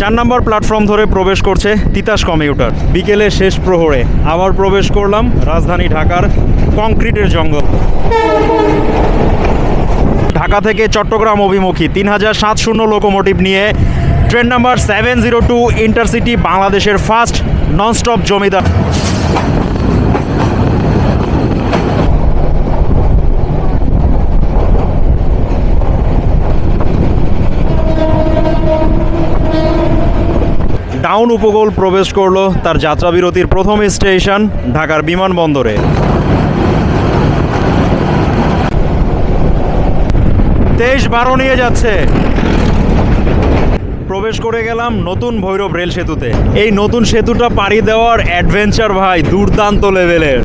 4 নম্বর platform ধরে প্রবেশ করছে তিতাস কমিউটার। বিকেলে শেষ প্রহরে আবার প্রবেশ করলাম রাজধানী ঢাকার কংক্রিটের জঙ্গল। ঢাকা থেকে চট্টগ্রাম অভিমুখী 3700 লোকোমোটিভ নিয়ে ট্রেন নাম্বার 702 ইন্টারসিটি বাংলাদেশের ফার্স্ট ননস্টপ জমিদার। ডাউন উপকূল প্রবেশ করলো তার যাত্রাবিরতির প্রথম স্টেশন ঢাকার বিমানবন্দরে। 23-12 নিয়ে যাচ্ছে। প্রবেশ করে গেলাম নতুন ভৈরব রেল সেতুতে। এই নতুন সেতুটা পাড়ি দেওয়ার অ্যাডভেঞ্চার ভাই দুর্দান্ত লেভেলের।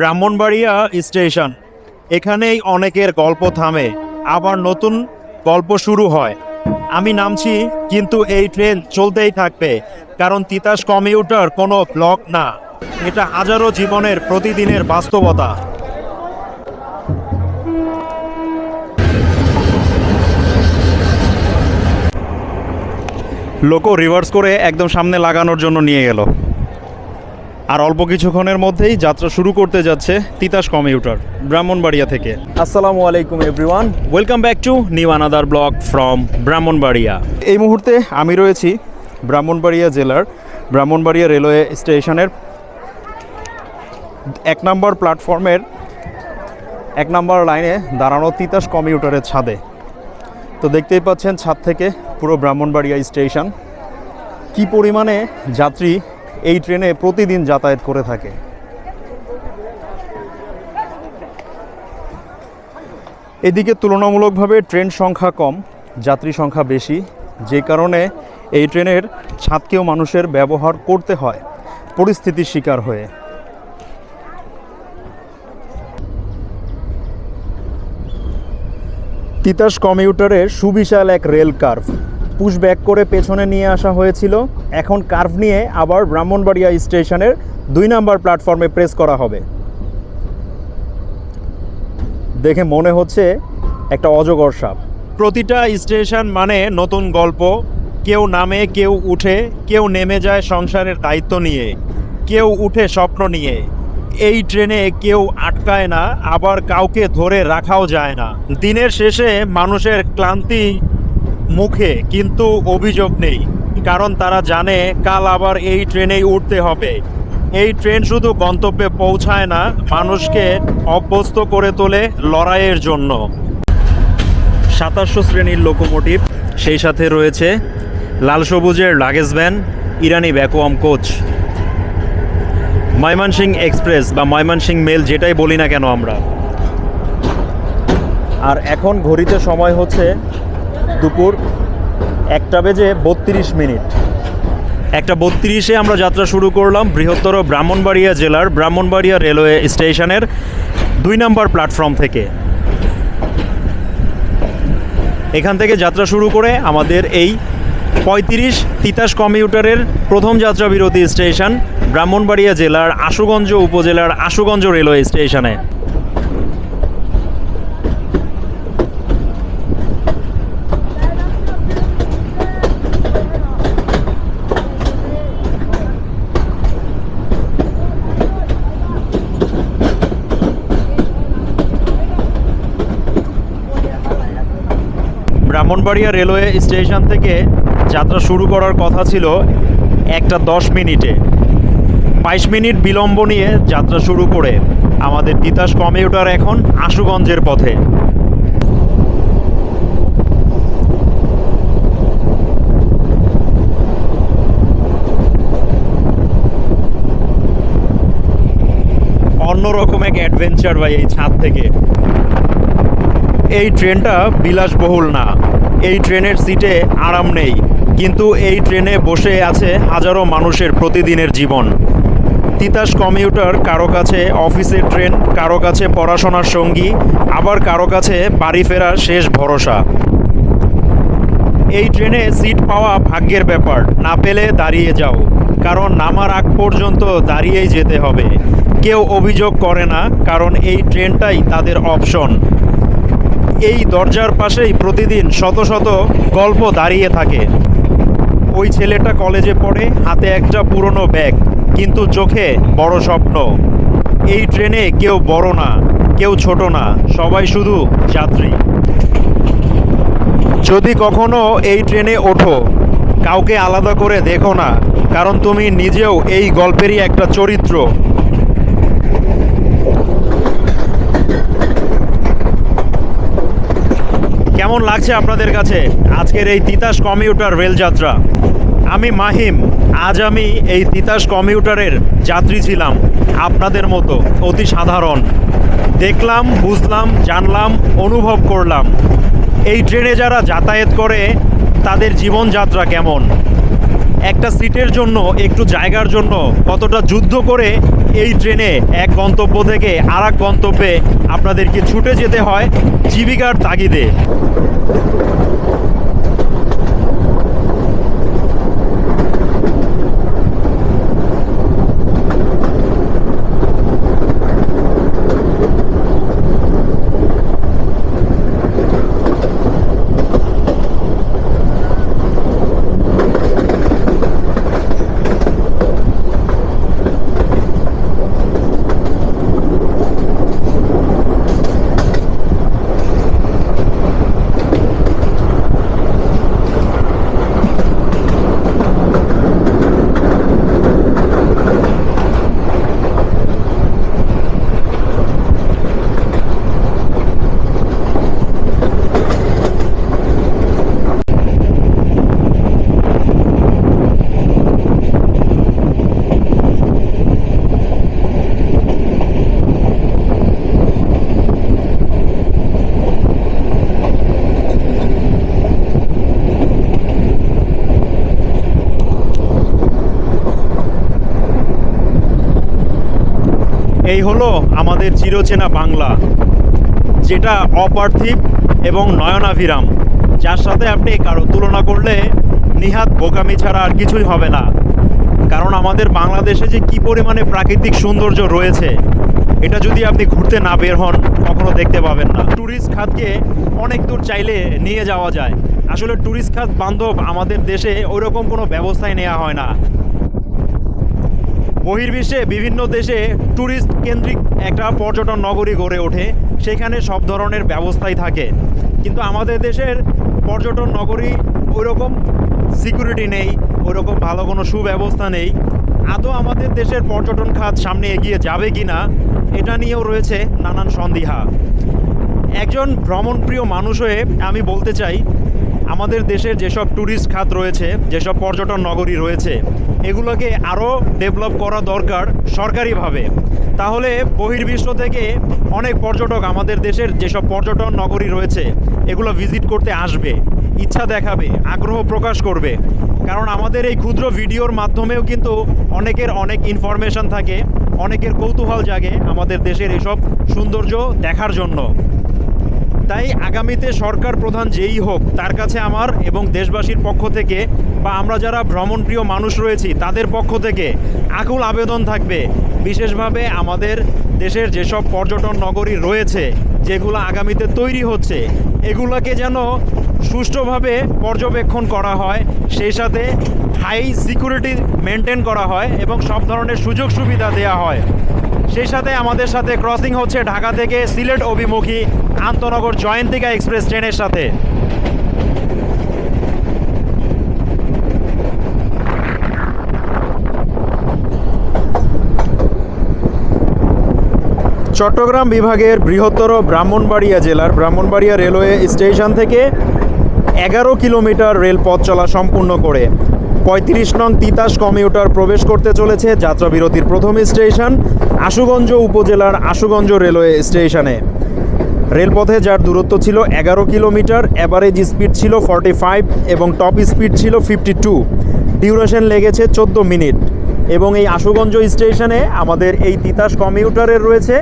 ব্রাহ্মণবাড়িয়া স্টেশন, এখানেই অনেকের গল্প থামে, আবার নতুন গল্প শুরু হয়। আমি নামছি, কিন্তু এই ট্রেন চলতেই থাকবে, কারণ তিতাস কমিউটার কোনো ব্লক না, এটা হাজারো জীবনের প্রতিদিনের বাস্তবতা। লোকো রিভার্স করে একদম সামনে লাগানোর জন্য নিয়ে গেল। আর অল্প কিছুক্ষণের মধ্যেই যাত্রা শুরু করতে যাচ্ছে তিতাস কমিউটার ব্রাহ্মণবাড়িয়া থেকে। আসসালামু আলাইকুম everyone, welcome back to new another blog from Brahmanbaria. এই মুহূর্তে আমি রয়েছি ব্রাহ্মণবাড়িয়া জেলার ব্রাহ্মণবাড়িয়া রেলওয়ে স্টেশনের 1 নম্বর প্ল্যাটফর্মের 1 নম্বর লাইনে দাঁড়ানো তিতাস কমিউটারের ছাদে। তো দেখতেই পাচ্ছেন ছাদ থেকে পুরো ব্রাহ্মণবাড়িয়া স্টেশন। কি পরিমাণে যাত্রী এই ট্রেনে প্রতিদিন যাতায়াত করে থাকে। এদিকে তুলনামূলকভাবে ট্রেন সংখ্যা কম, যাত্রী সংখ্যা বেশি, যে কারণে এই ট্রেনের ছাদকেও মানুষের ব্যবহার করতে হয় পরিস্থিতির শিকার হয়ে। তিতাস কমিউটারের সুবিশাল এক রেল কার্ভ পুশ ব্যাক করে পেছনে নিয়ে আসা হয়েছিল। এখন কার্ভ নিয়ে আবার ব্রাহ্মণবাড়িয়া স্টেশনের 2 নম্বর প্ল্যাটফর্মে প্রেস করা হবে। দেখে মনে হচ্ছে একটা অজগর সাপ। প্রতিটা স্টেশন মানে নতুন গল্প। কেউ নামে, কেউ উঠে, কেউ নেমে যায় সংসারের দায়িত্ব নিয়ে, কেউ উঠে স্বপ্ন নিয়ে। এই ট্রেনে কেউ আটকায় না, আবার কাউকে ধরে রাখাও যায় না। দিনের শেষে মানুষের ক্লান্তি মুখে, কিন্তু অভিযোগ নেই, কারণ তারা জানে কাল আবার এই ট্রেনেই উঠতে হবে। এই ট্রেন শুধু গন্তব্যে পৌঁছায় না, মানুষকে অভ্যস্ত করে তোলে লড়াইয়ের জন্য। 2700 শ্রেণীর লোকোমোটিভ, সেই সাথে রয়েছে লাল সবুজের লাগেজ ভ্যান, ইরানি ভ্যাকুয়াম কোচ, ময়মনসিংহ এক্সপ্রেস বা ময়মনসিংহ মেল, যেটাই বলি না কেন আমরা। আর এখন ঘড়িতে সময় হচ্ছে দুপুর 1:32। 1:32-এ আমরা যাত্রা শুরু করলাম বৃহত্তর ব্রাহ্মণবাড়িয়া জেলার ব্রাহ্মণবাড়িয়া রেলওয়ে স্টেশনের 2 নম্বর প্ল্যাটফর্ম থেকে। এখান থেকে যাত্রা শুরু করে আমাদের এই 35 তিতাস কমিউটারের প্রথম যাত্রা বিরতি স্টেশন ব্রাহ্মণবাড়িয়া জেলার আশুগঞ্জ উপজেলার আশুগঞ্জ রেলওয়ে স্টেশনে। ব্রাহ্মণবাড়িয়া রেলওয়ে স্টেশন থেকে যাত্রা শুরু করার কথা ছিল 1:10। 22 মিনিট বিলম্ব নিয়ে যাত্রা শুরু করে আমাদের তিতাস কমিউটার এখন আশুগঞ্জের পথে। অন্যরকম এক অ্যাডভেঞ্চার ভাই এই ছাদ থেকে। এই ট্রেনটা বিলাসবহুল না, এই ট্রেনের সিটে আরাম নেই, কিন্তু এই ট্রেনে বসে আছে হাজারো মানুষের প্রতিদিনের জীবন। তিতাস কমিউটার কারো কাছে অফিসের ট্রেন, কারো কাছে পড়াশোনার সঙ্গী, আবার কারো কাছে বাড়ি ফেরার শেষ ভরসা। এই ট্রেনে সিট পাওয়া ভাগ্যের ব্যাপার, না পেলে দাঁড়িয়ে যাও, কারণ নামার আগ পর্যন্ত দাঁড়িয়েই যেতে হবে। কেউ অভিযোগ করে না, কারণ এই ট্রেনটাই তাদের অপশন। এই দরজার পাশেই প্রতিদিন শত শত গল্প দাঁড়িয়ে থাকে। ওই ছেলেটা কলেজে পড়ে, হাতে একটা পুরনো ব্যাগ, কিন্তু চোখে বড় স্বপ্ন। এই ট্রেনে কেউ বড় না, কেউ ছোট না, সবাই শুধু যাত্রী। যদি কখনো এই ট্রেনে ওঠো, কাউকে আলাদা করে দেখো না, কারণ তুমি নিজেও এই গল্পেরই একটা চরিত্র। কেমন লাগছে আপনাদের কাছে আজকের এই তিতাস কমিউটার রেলযাত্রা? আমি মাহিম। আজ আমি এই তিতাস কমিউটারের যাত্রী ছিলাম, আপনাদের মতো অতি সাধারণ। দেখলাম, বুঝলাম, জানলাম, অনুভব করলাম এই ট্রেনে যারা যাতায়াত করে তাদের জীবনযাত্রা কেমন। একটা সিটের জন্য, একটু জায়গার জন্য কতটা যুদ্ধ করে এই ট্রেনে এক গন্তব্য থেকে আর এক গন্তব্যে আপনাদেরকে ছুটে যেতে হয় জীবিকার তাগিদে। এই হলো আমাদের চিরচেনা বাংলা, যেটা অপার্থিব এবং নয়নাভিরাম, যার সাথে আপনি কারো তুলনা করলে নিহাত বোকামি ছাড়া আর কিছুই হবে না। কারণ আমাদের বাংলাদেশে যে কী পরিমাণে প্রাকৃতিক সৌন্দর্য রয়েছে, এটা যদি আপনি ঘুরতে না বের হন কখনো দেখতে পাবেন না। ট্যুরিস্ট খাতকে অনেক দূর চাইলে নিয়ে যাওয়া যায়, আসলে ট্যুরিস্ট খাত বান্ধব আমাদের দেশে ওইরকম কোনো ব্যবস্থাই নেওয়া হয় না। বহির্বিশ্বে বিভিন্ন দেশে ট্যুরিস্ট কেন্দ্রিক একটা পর্যটন নগরী গড়ে ওঠে, সেখানে সব ধরনের ব্যবস্থাই থাকে। কিন্তু আমাদের দেশের পর্যটন নগরী ওইরকম সিকিউরিটি নেই, ওইরকম ভালো কোনো সুব্যবস্থা নেই। আদৌ আমাদের দেশের পর্যটন খাত সামনে এগিয়ে যাবে কি না, এটা নিয়েও রয়েছে নানান সন্দিহা। একজন ভ্রমণপ্রিয় মানুষ হয়ে আমি বলতে চাই, আমাদের দেশের যেসব ট্যুরিস্ট খাত রয়েছে, যেসব পর্যটন নগরী রয়েছে, এগুলোকে আরও ডেভেলপ করা দরকার সরকারিভাবে। তাহলে বহির্বিশ্ব থেকে অনেক পর্যটক আমাদের দেশের যেসব পর্যটন নগরী রয়েছে এগুলো ভিজিট করতে আসবে, ইচ্ছা দেখাবে, আগ্রহ প্রকাশ করবে। কারণ আমাদের এই ক্ষুদ্র ভিডিওর মাধ্যমেও কিন্তু অনেকের অনেক ইনফরমেশন থাকে, অনেকের কৌতূহল জাগে আমাদের দেশের এসব সৌন্দর্য দেখার জন্য। তাই আগামীতে সরকার প্রধান যেই হোক, তার কাছে আমার এবং দেশবাসীর পক্ষ থেকে বা আমরা যারা ভ্রমণপ্রিয় মানুষ রয়েছি তাদের পক্ষ থেকে আকুল আবেদন থাকবে, বিশেষভাবে আমাদের দেশের যেসব পর্যটন নগরী রয়েছে যেগুলো আগামীতে তৈরি হচ্ছে, এগুলোকে যেন সুষ্ঠুভাবে পর্যবেক্ষণ করা হয়, সেই সাথে হাই সিকিউরিটি মেনটেন করা হয় এবং সব ধরনের সুযোগ সুবিধা দেওয়া হয়। সেই সাথে আমাদের সাথে ক্রসিং হচ্ছে ঢাকা থেকে সিলেট অভিমুখী আন্তনগর জয়ন্তিকা এক্সপ্রেস ট্রেনের সাথে। চট্টগ্রাম বিভাগের বৃহত্তর ব্রাহ্মণবাড়িয়া জেলার ব্রাহ্মণবাড়িয়া রেলওয়ে স্টেশন থেকে 11 কিলোমিটার রেলপথ চলা সম্পূর্ণ করে 35 নং তিতাস কমিউটার প্রবেশ করতে চলেছে যাত্রাবিরতির প্রথম স্টেশন আশুগঞ্জ উপজেলার আশুগঞ্জ রেলওয়ে স্টেশনে। রেলপথে যার দূরত্ব ছিল 11 কিলোমিটার, অ্যাভারেজ স্পিড ছিল 45 এবং টপ স্পিড ছিল 52। ডিউরেশন লেগেছে 14 মিনিট। এবং এই আশুগঞ্জ স্টেশনে আমাদের এই তিতাস কমিউটারের রয়েছে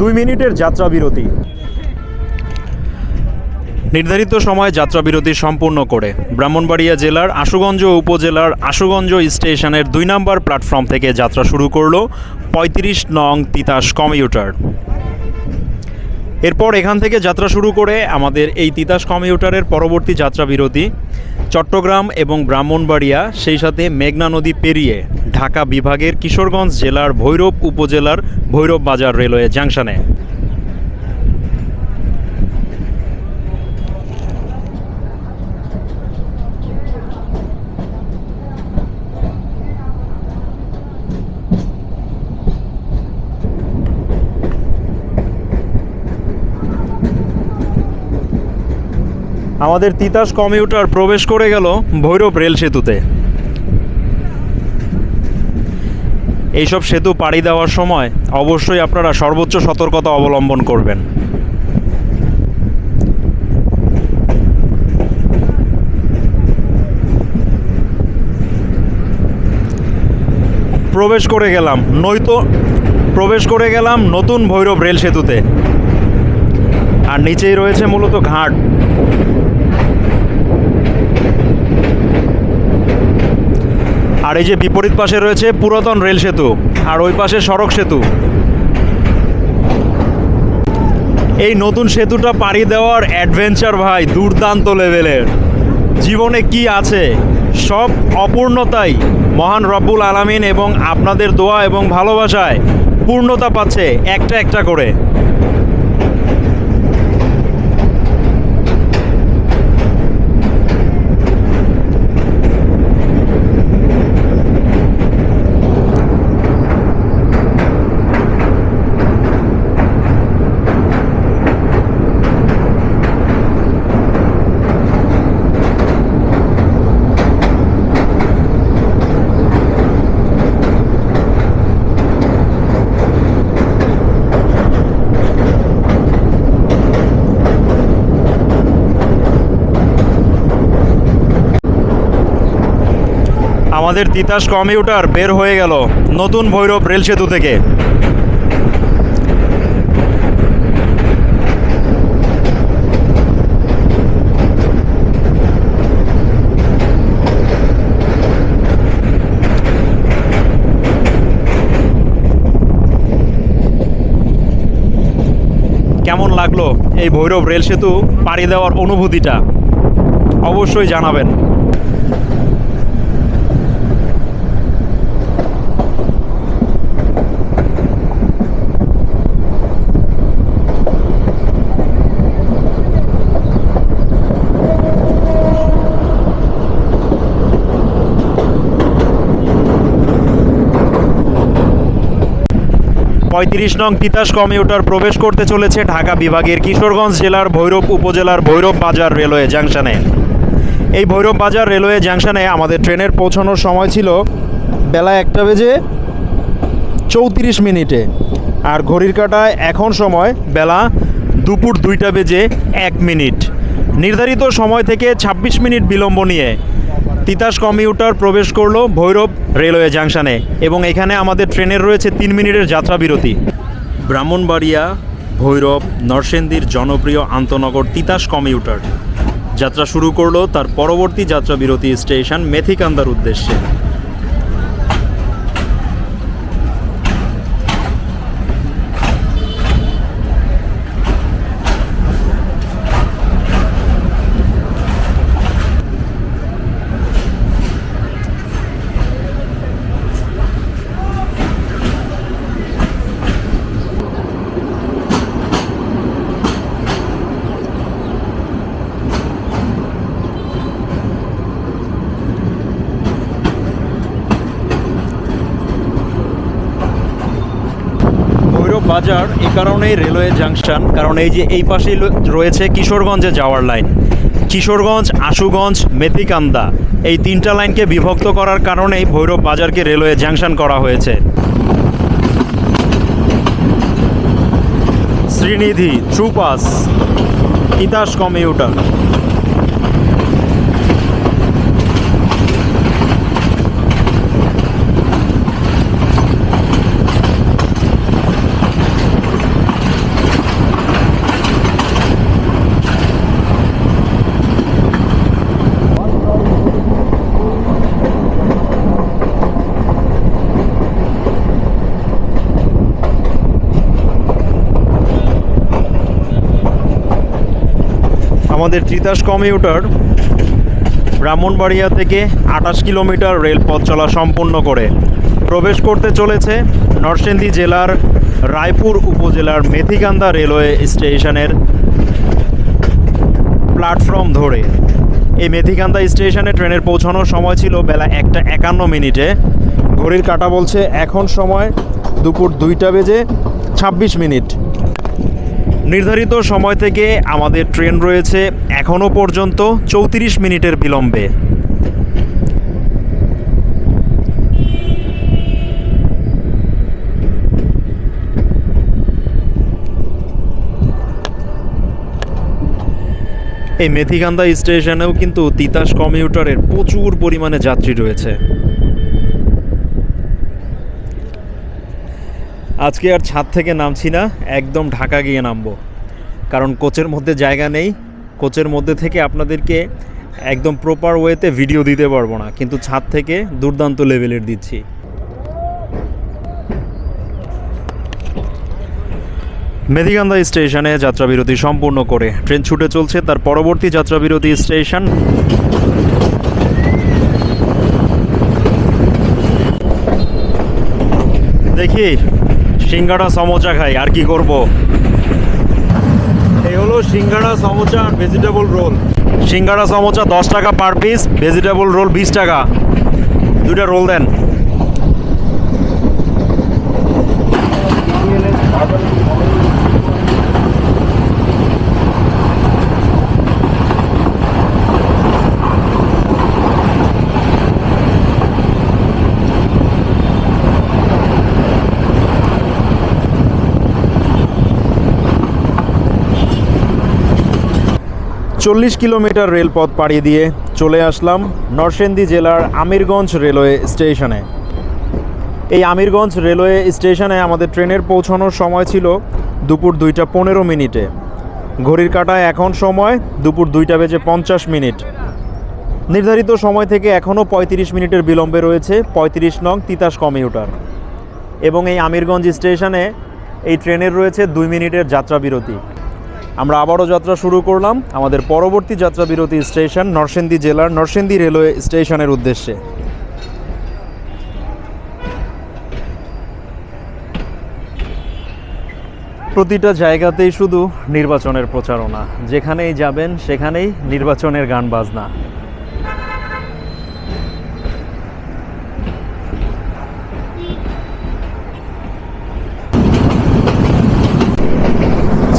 2 মিনিটের যাত্রা বিরতি। নির্ধারিত সময় যাত্রা বিরতি সম্পূর্ণ করে ব্রাহ্মণবাড়িয়া জেলার আশুগঞ্জ উপজেলার আশুগঞ্জ স্টেশনের 2 নম্বর প্ল্যাটফর্ম থেকে যাত্রা শুরু করলো 35 নং তিতাস কমিউটার। এরপর এখান থেকে যাত্রা শুরু করে আমাদের এই তিতাস কমিউটারের পরবর্তী যাত্রা বিরতি চট্টগ্রাম এবং ব্রাহ্মণবাড়িয়া, সেই সাথে মেঘনা নদী পেরিয়ে ঢাকা বিভাগের কিশোরগঞ্জ জেলার ভৈরব উপজেলার ভৈরব বাজার রেলওয়ে জাংশনে। আমাদের তিতাস কমিউটার প্রবেশ করে গেল ভৈরব রেল সেতুতে। এইসব সেতু পাড়ি দেওয়ার সময় অবশ্যই আপনারা সর্বোচ্চ সতর্কতা অবলম্বন করবেন। প্রবেশ করে গেলাম নতুন ভৈরব রেল সেতুতে। আর নিচেই রয়েছে মূলত ঘাট। আর এই যে বিপরীত পাশে রয়েছে পুরাতন রেল সেতু, আর ওই পাশে সড়ক সেতু। এই নতুন সেতুটা পাড়ি দেওয়ার অ্যাডভেঞ্চার ভাই দুর্দান্ত লেভেলের। জীবনে কি আছে, সব অপূর্ণতাই মহান রব্বুল আলামিন এবং আপনাদের দোয়া এবং ভালোবাসায় পূর্ণতা পাচ্ছে একটা একটা করে। আমাদের তিতাস কমিউটার বের হয়ে গেল নতুন ভৈরব রেল সেতু থেকে। কেমন লাগলো এই ভৈরব রেল সেতু পাড়ি দেওয়ার অনুভূতিটা অবশ্যই জানাবেন। পঁয়ত্রিশ নং তিতাস কমিউটার প্রবেশ করতে চলেছে ঢাকা বিভাগের কিশোরগঞ্জ জেলার ভৈরব উপজেলার ভৈরব বাজার রেলওয়ে জাংশনে। এই ভৈরব বাজার রেলওয়ে জাংশনে আমাদের ট্রেনের পৌঁছানোর সময় ছিল বেলা 1:34 আর ঘড়ির কাঁটায় এখন সময় বেলা দুপুর 2:01। নির্ধারিত সময় থেকে 26 মিনিট বিলম্ব নিয়ে তিতাস কমিউটার প্রবেশ করলো ভৈরব রেলওয়ে জাংশনে এবং এখানে আমাদের ট্রেনের রয়েছে 3 মিনিটের যাত্রা বিরতি। ব্রাহ্মণবাড়িয়া ভৈরব নরসিংদীর জনপ্রিয় আন্তনগর তিতাস কমিউটার যাত্রা শুরু করলো তার পরবর্তী যাত্রা বিরতি স্টেশন মেথিকান্দার উদ্দেশ্যে। বাজার এই কারণেই রেলওয়ে জাংশন, কারণ এই যে এই পাশেই রয়েছে কিশোরগঞ্জে যাওয়ার লাইন। কিশোরগঞ্জ, আশুগঞ্জ, মেথিকান্দা এই 3টা লাইনকে বিভক্ত করার কারণেই ভৈরব বাজারকে রেলওয়ে জাংশন করা হয়েছে। Shrinidhi, through pass, Titas commuter. আমাদের তিতাস কমিউটার ব্রাহ্মণবাড়িয়া থেকে 28 কিলোমিটার রেলপথ চলা সম্পূর্ণ করে প্রবেশ করতে চলেছে নরসিংদী জেলার রায়পুর উপজেলার মেথিকান্দা রেলওয়ে স্টেশনের প্ল্যাটফর্ম ধরে। এই মেথিকান্দা স্টেশনে ট্রেনের পৌঁছানোর সময় ছিল বেলা 1:51। ঘড়ির কাঁটা বলছে এখন সময় দুপুর 2:26। নির্ধারিত সময় থেকে আমাদের ট্রেন রয়েছে এখনও পর্যন্ত 34 মিনিটের বিলম্বে। এই মেথিকান্দা স্টেশনেও কিন্তু তিতাস কমিউটারের প্রচুর পরিমাণে যাত্রী রয়েছে। আজকে আর ছাদ থেকে নামছি না, একদম ঢাকা গিয়ে নামবো, কারণ কোচের মধ্যে জায়গা নেই। কোচের মধ্যে থেকে আপনাদেরকে একদম প্রপার ওয়েতে ভিডিও দিতে পারবো না, কিন্তু ছাদ থেকে দুর্দান্ত লেভেলের দিচ্ছি। মেথিকান্দা স্টেশনে যাত্রাবিরতি সম্পূর্ণ করে ট্রেন ছুটে চলছে তার পরবর্তী যাত্রাবিরতি স্টেশন দেখি সিঙ্গাড়া সমোচা খাই, আর কি করব। এই হলো সিঙ্গাড়া সমোচা আর ভেজিটেবল রোল। সিঙ্গাড়া সমোচা 10 টাকা পার পিস, ভেজিটেবল রোল 20 টাকা। দুইটা রোল দেন। চল্লিশ কিলোমিটার রেলপথ পাড়ি দিয়ে চলে আসলাম নরসিংদী জেলার আমিরগঞ্জ রেলওয়ে স্টেশনে। এই আমিরগঞ্জ রেলওয়ে স্টেশনে আমাদের ট্রেনের পৌঁছানোর সময় ছিল দুপুর 2:15। ঘড়ির কাঁটায় এখন সময় দুপুর 2:50। নির্ধারিত সময় থেকে এখনও 35 মিনিটের বিলম্বে রয়েছে 35 নং তিতাস কমিউটার। এবং এই আমিরগঞ্জ স্টেশনে এই ট্রেনের রয়েছে 2 মিনিটের যাত্রা বিরতি। আমরা আবারও যাত্রা শুরু করলাম আমাদের পরবর্তী যাত্রা বিরতি স্টেশন নরসিংদী জেলার নরসিংদী রেলওয়ে স্টেশনের উদ্দেশ্যে। প্রতিটা জায়গাতেই শুধু নির্বাচনের প্রচারণা, যেখানেই যাবেন সেখানেই নির্বাচনের গান বাজনা।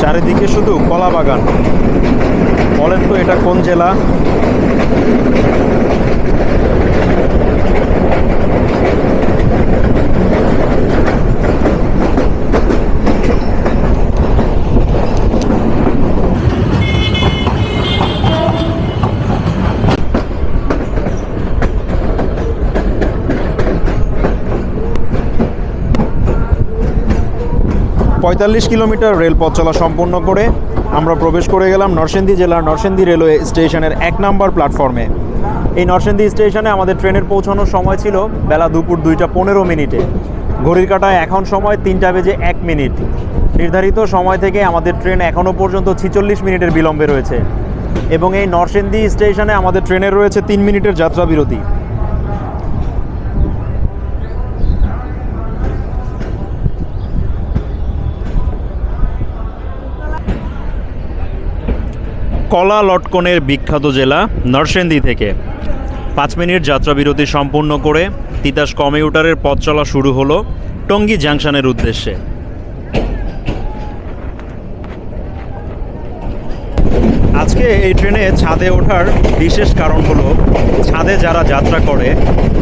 চারিদিকে শুধু কলা বাগান। বলেন তো এটা কোন জেলা? পঁয়তাল্লিশ কিলোমিটার রেলপথ চলা সম্পূর্ণ করে আমরা প্রবেশ করে গেলাম নরসিংদী জেলার নরসিংদী রেলওয়ে স্টেশনের 1 নম্বর প্ল্যাটফর্মে। এই নরসিংদী স্টেশনে আমাদের ট্রেনের পৌঁছানোর সময় ছিল বেলা দুপুর 2:15। ঘড়ির কাঁটায় এখন সময় 3:01। নির্ধারিত সময় থেকে আমাদের ট্রেন এখনও পর্যন্ত 46 মিনিটের বিলম্বে রয়েছে। এবং এই নরসিংদী স্টেশনে আমাদের ট্রেনের রয়েছে 3 মিনিটের যাত্রা বিরতি। কলা লটকনের বিখ্যাত জেলা নরসিংদী থেকে 5 মিনিট যাত্রাবিরতি সম্পূর্ণ করে তিতাস কমিউটারের পথ চলা শুরু হলো টঙ্গী জাংশনের উদ্দেশ্যে। আজকে এই ট্রেনে ছাদে ওঠার বিশেষ কারণ হলো ছাদে যারা যাত্রা করে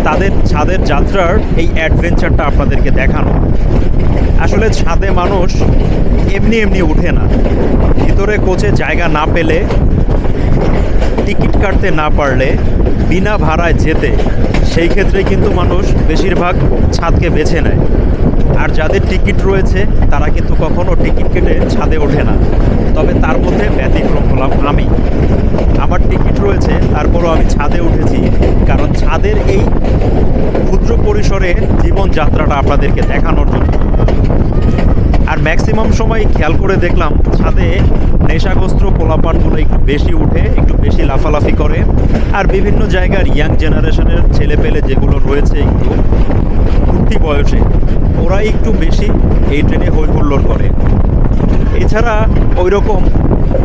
তাদের ছাদের যাত্রার এই অ্যাডভেঞ্চারটা আপনাদেরকে দেখানো। আসলে ছাদে মানুষ এমনি এমনি উঠে না। ভিতরে কোচে জায়গা না পেলে, টিকিট কাটতে না পারলে, বিনা ভাড়ায় যেতে, সেই ক্ষেত্রে কিন্তু মানুষ বেশিরভাগ ছাদকে বেছে নেয়। আর যাদের টিকিট রয়েছে তারা কিন্তু কখনো টিকিট কেটে ছাদে ওঠে না। তবে তার মধ্যে ব্যতিক্রম হলাম আমি। আমার টিকিট রয়েছে, তারপরও আমি ছাদে উঠেছি, কারণ ছাদের এই ক্ষুদ্র পরিসরে জীবনযাত্রাটা আপনাদেরকে দেখানোর জন্য। আর আর ম্যাক্সিমাম সময় খেয়াল করে দেখলাম ছাদে নেশাগ্রস্ত পোলাপানগুলো একটু বেশি উঠে, একটু বেশি লাফালাফি করে। আর বিভিন্ন জায়গার ইয়াং জেনারেশনের ছেলেপেলে যেগুলো রয়েছে একটু উঠতি বয়সে, ওরা একটু বেশি এই ট্রেনে হই হুল্লোড় করে। এছাড়া ওই রকম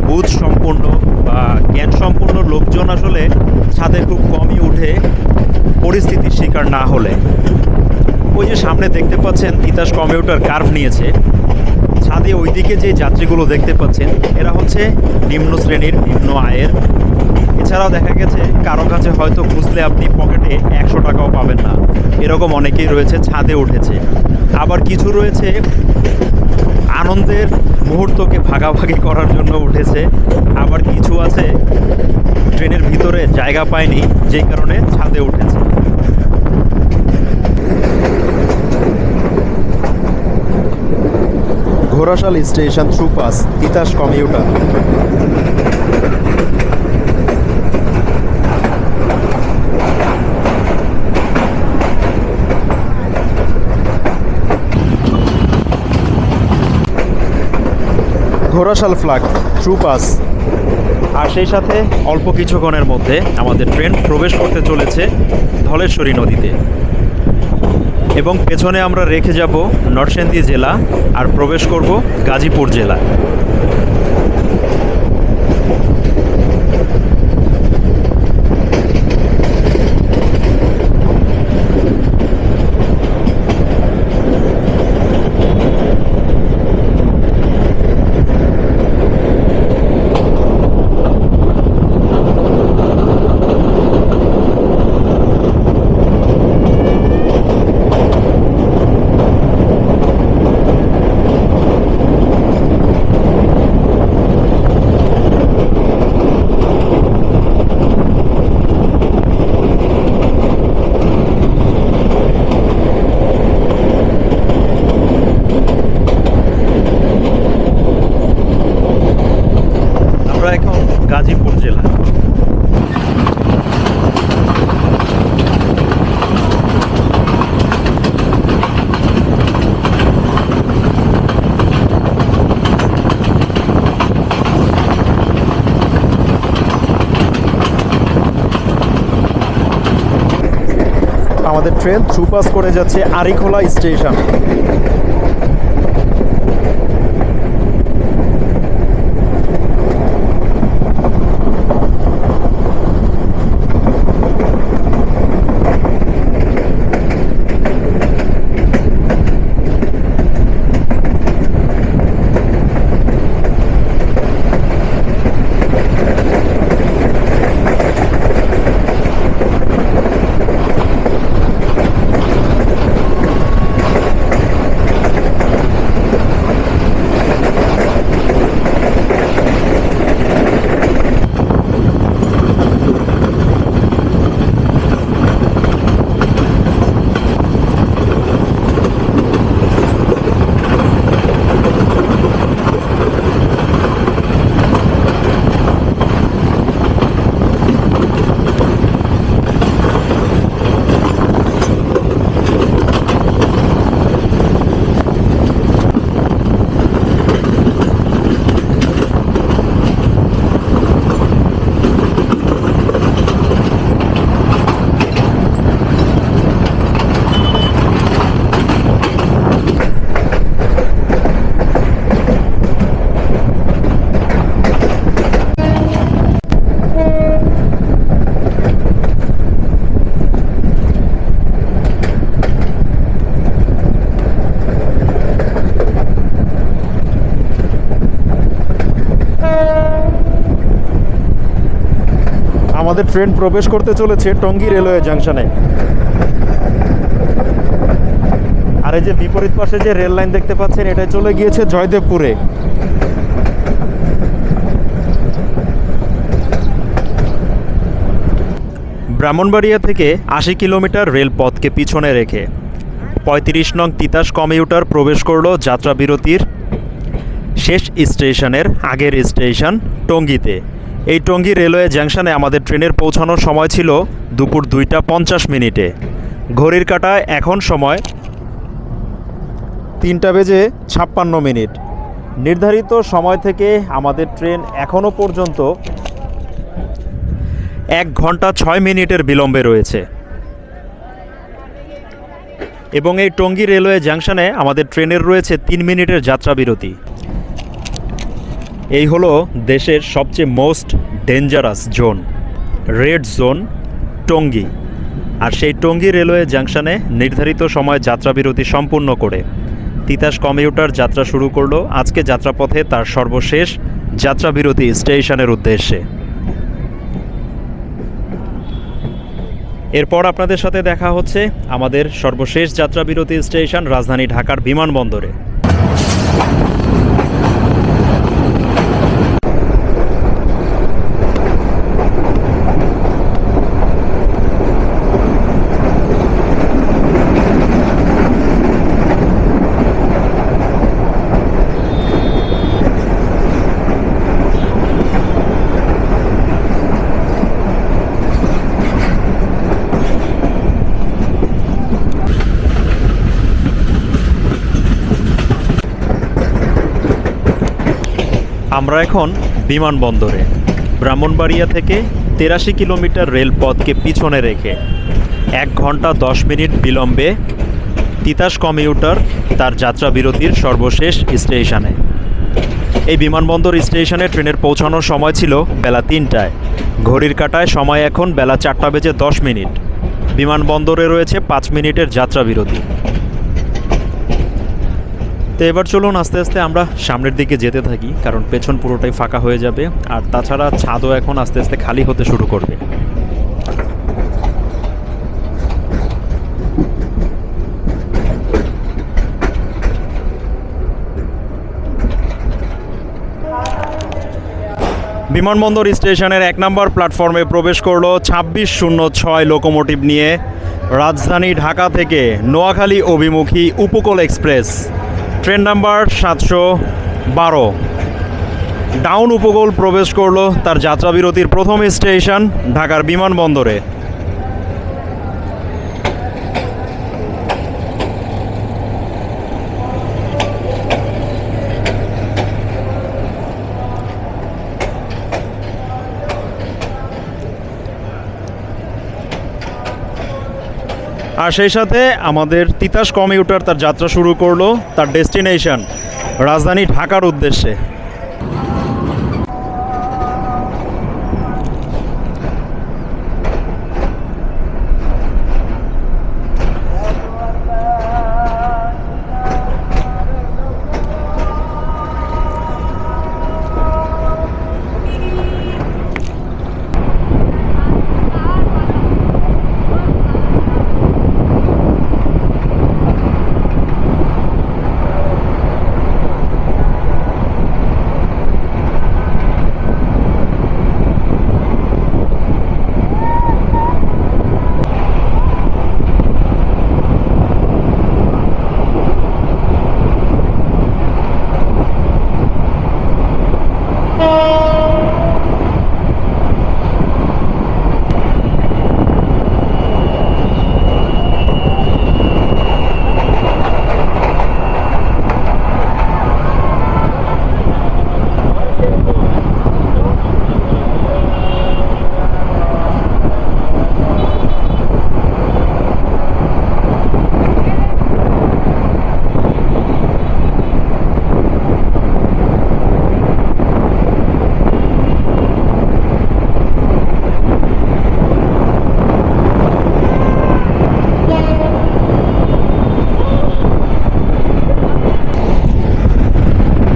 বুঝ সম্পূর্ণ বা জ্ঞান সম্পূর্ণ লোকজন আসলে ছাদে খুব কমই উঠে পরিস্থিতির শিকার না হলে। ওই যে সামনে দেখতে পাচ্ছেন তিতাস কমিউটার কার্ভ নিয়েছে, ছাদে ওইদিকে যে যাত্রীগুলো দেখতে পাচ্ছেন এরা হচ্ছে নিম্ন শ্রেণীর, নিম্ন আয়ের। এছাড়াও দেখা গেছে কারো কাছে হয়তো খুঁজলে আপনি পকেটে 100 টাকাও পাবেন না, এরকম অনেকেই রয়েছে ছাদে উঠেছে। আবার কিছু রয়েছে আনন্দের মুহূর্তকে ভাগাভাগি করার জন্য উঠেছে, আবার কিছু আছে ট্রেনের ভিতরে জায়গা পায়নি যেই কারণে ছাদে উঠেছে। Ghorashal station through pass Titas commuter. Ghorashal flag through pass. আর সেই সাথে অল্প কিছুক্ষণের মধ্যে আমাদের ট্রেন প্রবেশ করতে চলেছে ধলেশ্বরী নদীতে, এবং পেছনে আমরা রেখে যাব নরসিংদী জেলা আর প্রবেশ করব গাজীপুর জেলা। গাজীপুর জেলা। আমাদের ট্রেন থ্রুপাস করে যাচ্ছে আরিখোলা স্টেশন। আমাদের ট্রেন প্রবেশ করতে চলেছে টঙ্গী রেলওয়ে জাংশনে। আর এই যে বিপরীত পাশে যে রেল লাইন দেখতে পাচ্ছেন, এটা চলে গিয়েছে জয়দেবপুরে। ব্রাহ্মণবাড়িয়া থেকে 80 কিলোমিটার রেলপথকে পিছনে রেখে 35 নং তিতাস কমিউটার প্রবেশ করলো যাত্রা বিরতির শেষ স্টেশনের আগের স্টেশন টঙ্গীতে। এই টঙ্গী রেলওয়ে জাংশনে আমাদের ট্রেনের পৌঁছানোর সময় ছিল দুপুর 2টা 50 মিনিটে। ঘড়ির কাঁটায় এখন সময় 3:56 নির্ধারিত সময় থেকে আমাদের ট্রেন এখনও পর্যন্ত 1 ঘন্টা 6 মিনিটের বিলম্বে রয়েছে। এবং এই টঙ্গী রেলওয়ে জাংশনে আমাদের ট্রেনের রয়েছে 3 মিনিটের যাত্রা বিরতি। এই হলো দেশের সবচেয়ে most dangerous zone, red zone Tongi. আর সেই টঙ্গী রেলওয়ে জাংশনে নির্ধারিত সময় যাত্রাবিরতি সম্পূর্ণ করে তিতাস কমিউটার যাত্রা শুরু করলো আজকে যাত্রাপথে তার সর্বশেষ যাত্রাবিরতি স্টেশনের উদ্দেশ্যে। এরপর আপনাদের সাথে দেখা হচ্ছে আমাদের সর্বশেষ যাত্রাবিরতি স্টেশন রাজধানী ঢাকার বিমানবন্দরে। আমরা এখন বিমানবন্দরে ব্রাহ্মণবাড়িয়া থেকে 83 কিলোমিটার রেলপথকে পিছনে রেখে 1 ঘন্টা 10 মিনিট বিলম্বে তিতাস কমিউটার তার যাত্রা বিরতির সর্বশেষ স্টেশনে। এই বিমানবন্দর স্টেশনে ট্রেনের পৌঁছানোর সময় ছিল বেলা 3টায়, ঘড়ির কাঁটায় সময় এখন বেলা 4:10। বিমানবন্দরে রয়েছে 5 মিনিটের যাত্রা বিরতি। তো এবার চলুন আস্তে আস্তে আমরা সামনের দিকে যেতে থাকি, কারণ পেছন পুরোটাই ফাঁকা হয়ে যাবে। আর তাছাড়া ছাদও এখন আস্তে আস্তে খালি হতে শুরু করবে। বিমানবন্দর স্টেশনের 1 নম্বর প্ল্যাটফর্মে প্রবেশ করলো 2606 লোকোমোটিভ নিয়ে রাজধানী ঢাকা থেকে নোয়াখালী অভিমুখী উপকূল এক্সপ্রেস ট্রেন নাম্বার 712। ডাউন উপকূল প্রবেশ করলো তার যাত্রাবিরতির প্রথম স্টেশন ঢাকার বিমানবন্দরে। আর সেই সাথে আমাদের তিতাস কমিউটার তার যাত্রা শুরু করলো তার ডেস্টিনেশন রাজধানী ঢাকার উদ্দেশ্যে।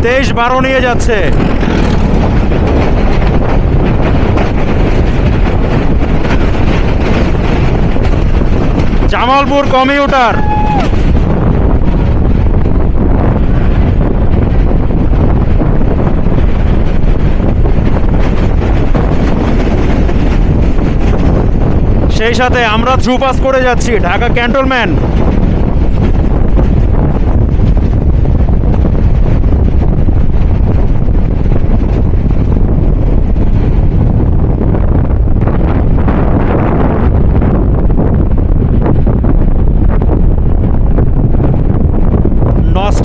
তেইশ 12 নিয়ে যাচ্ছে। জামালপুর কমিউটার সেই সাথে আমরা থ্রু পাস করে যাচ্ছি ঢাকা ক্যান্টনমেন্ট।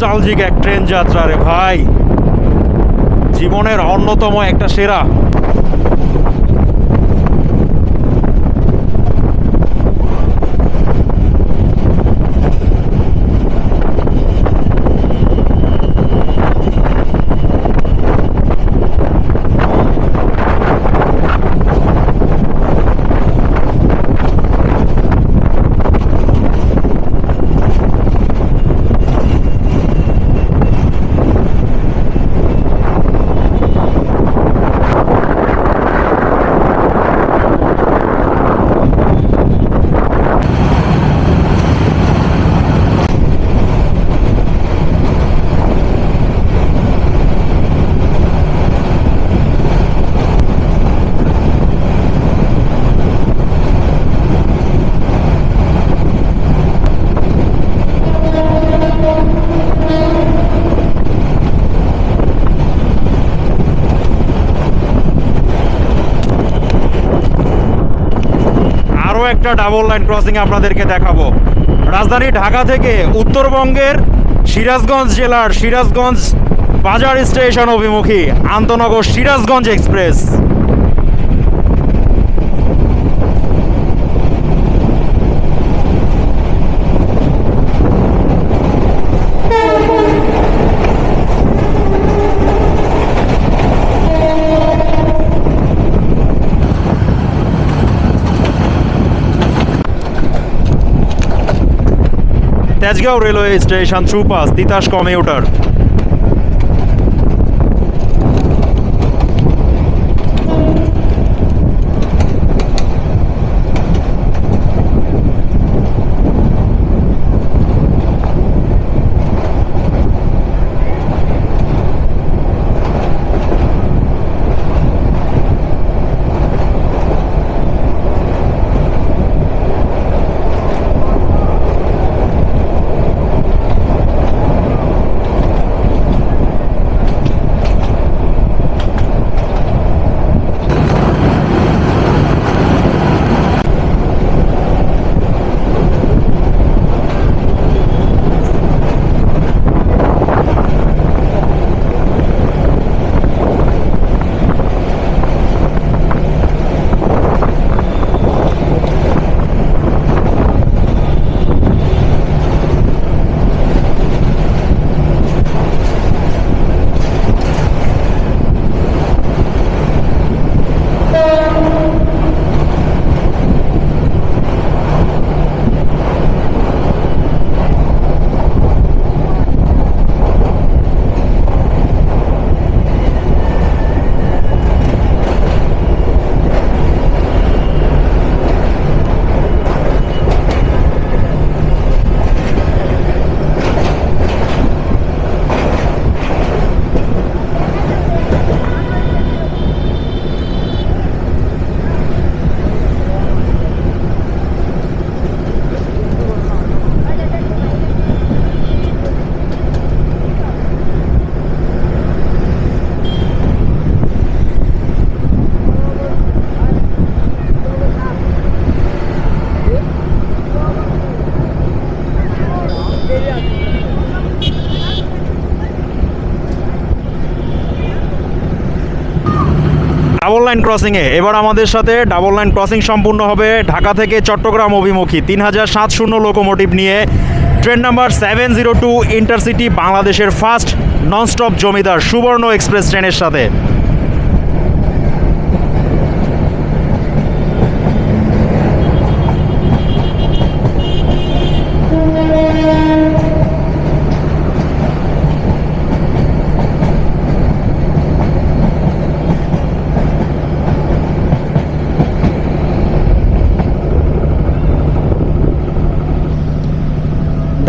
নস্টালজিক এক ট্রেন যাত্রা রে ভাই, জীবনের অন্যতম একটা সেরা। একটা ডাবল লাইন ক্রসিং আপনাদেরকে দেখাবো। রাজধানী ঢাকা থেকে উত্তরবঙ্গের সিরাজগঞ্জ জেলার সিরাজগঞ্জ বাজার স্টেশন অভিমুখী আন্তনগর Sirajganj express. Tejgaon railway station through pass Titas commuter. Double line ক্রসিংয়ে এবার আমাদের সাথে ডাবল লাইন ক্রসিং সম্পূর্ণ হবে ঢাকা থেকে চট্টগ্রাম অভিমুখী 3770 লোকোমোটিভ নিয়ে ট্রেন নাম্বার 702 ইন্টারসিটি বাংলাদেশের ফার্স্ট ননস্টপ জমিদার সুবর্ণ এক্সপ্রেস ট্রেনের সাথে।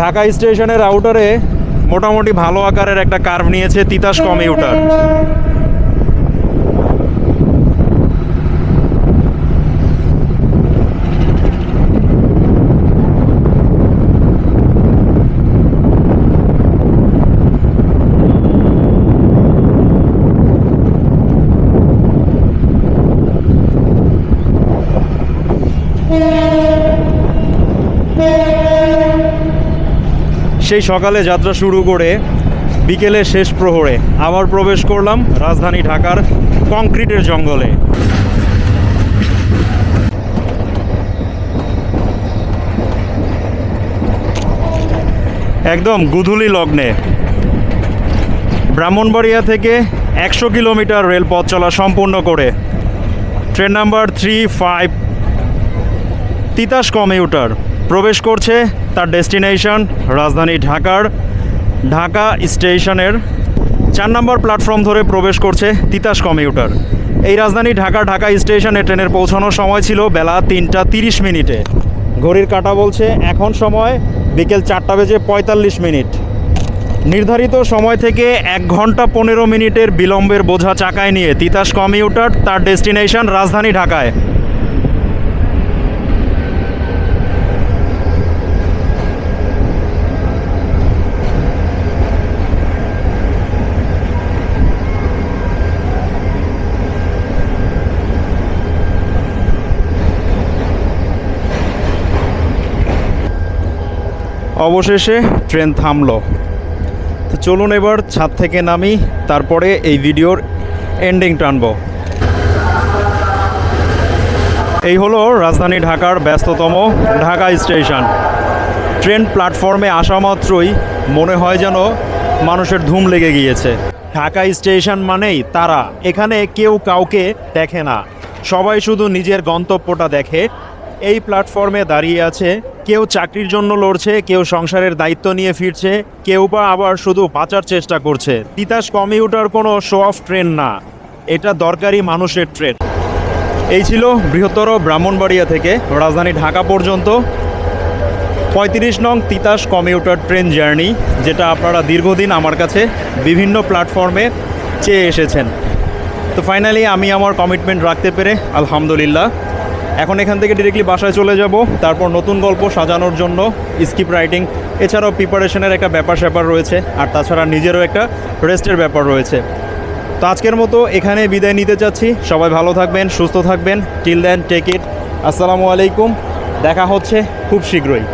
ঢাকা স্টেশনের আউটারে মোটামুটি ভালো আকারের একটা কার্ভ নিয়েছে তিতাস কমিউটার। সেই সকালে যাত্রা শুরু করে বিকেলে শেষ প্রহরে আবার প্রবেশ করলাম রাজধানী ঢাকার কংক্রিটের জঙ্গলে। একদম গুধুলি লগ্নে ব্রাহ্মণবাড়িয়া থেকে 100 কিলোমিটার রেলপথ চলা সম্পূর্ণ করে ট্রেন নাম্বার 35 তিতাস কমিউটার প্রবেশ করছে তার ডেস্টিনেশন রাজধানী ঢাকার ঢাকা স্টেশনের 4 নম্বর প্ল্যাটফর্ম ধরে প্রবেশ করছে তিতাস কমিউটার। এই রাজধানী ঢাকা স্টেশনে ট্রেনের পৌঁছানোর সময় ছিল বেলা 3টা 30 মিনিটে। ঘড়ির কাঁটা বলছে এখন সময় বিকেল 4টা বেজে 45 মিনিট। নির্ধারিত সময় থেকে 1 ঘন্টা 15 মিনিটের বিলম্বের বোঝা চাকায় নিয়ে তিতাস কমিউটার তার ডেস্টিনেশন রাজধানী ঢাকায়। অবশেষে ট্রেন থামলো। তো চলুন এবার ছাদ থেকে নামি, তারপরে এই ভিডিওর এন্ডিং টানব। এই হলো রাজধানী ঢাকার ব্যস্ততম ঢাকা স্টেশন। ট্রেন প্ল্যাটফর্মে আসা মাত্রই মনে হয় যেন মানুষের ধুম লেগে গিয়েছে। ঢাকা স্টেশন মানেই তারা, এখানে কেউ কাউকে দেখে না, সবাই শুধু নিজের গন্তব্যটা দেখে। এই প্ল্যাটফর্মে দাঁড়িয়ে আছে কেউ চাকরির জন্য লড়ছে, কেউ সংসারের দায়িত্ব নিয়ে ফিরছে, কেউ বা আবার শুধু বাঁচার চেষ্টা করছে। তিতাস কমিউটার কোনো শো অফ ট্রেন না, এটা দরকারি মানুষের ট্রেন। এই ছিল বৃহত্তর ব্রাহ্মণবাড়িয়া থেকে রাজধানী ঢাকা পর্যন্ত 35 নং তিতাস কমিউটার ট্রেন জার্নি, যেটা আপনারা দীর্ঘদিন আমার কাছে বিভিন্ন প্ল্যাটফর্মে চেয়ে এসেছেন। তো ফাইনালি আমি আমার কমিটমেন্ট রাখতে পেরে আলহামদুলিল্লাহ। এখন এখান থেকে ডিরেক্টলি বাসায় চলে যাব, তারপর নতুন গল্প সাজানোর জন্য স্ক্রিপ্ট রাইটিং, এছাড়াও প্রিপারেশনের একটা ব্যাপার স্যাপার রয়েছে, আর তাছাড়া নিজেরও একটা রেস্টের ব্যাপার রয়েছে। তো আজকের মতো এখানে বিদায় নিতে চাচ্ছি। সবাই ভালো থাকবেন, সুস্থ থাকবেন। Till then take it. আসসালামু আলাইকুম। দেখা হচ্ছে খুব শীঘ্রই।